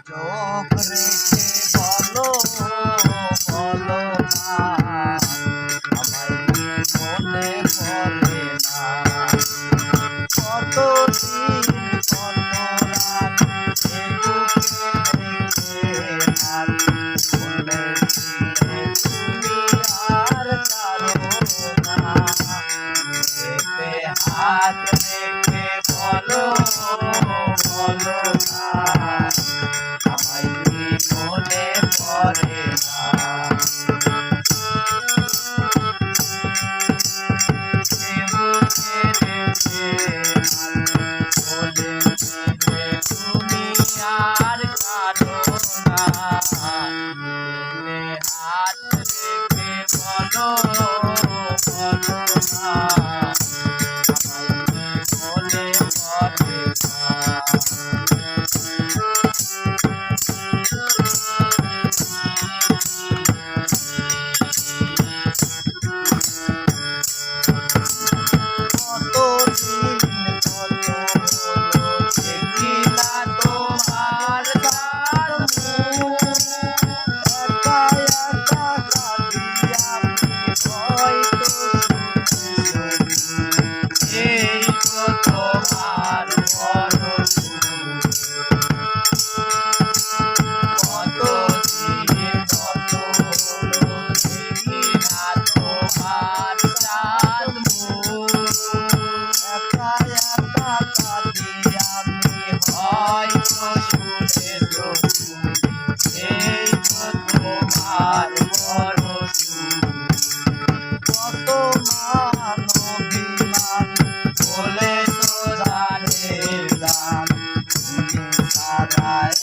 চোখ রেখে বলো বলো না আমায় মনে পড়ে না কতদিন কত রাত এ বুকে রেখে আর বলেছিলে তুমি আর কারো না পেটে হাত রেখে বলো বলো না আমায় মনে পড়ে না তুমি আর কারো না হাত রেখে বলো বলো না আমায় মনে পড়ে না কত মানবিমান বলে তো জানে তুমি সারায়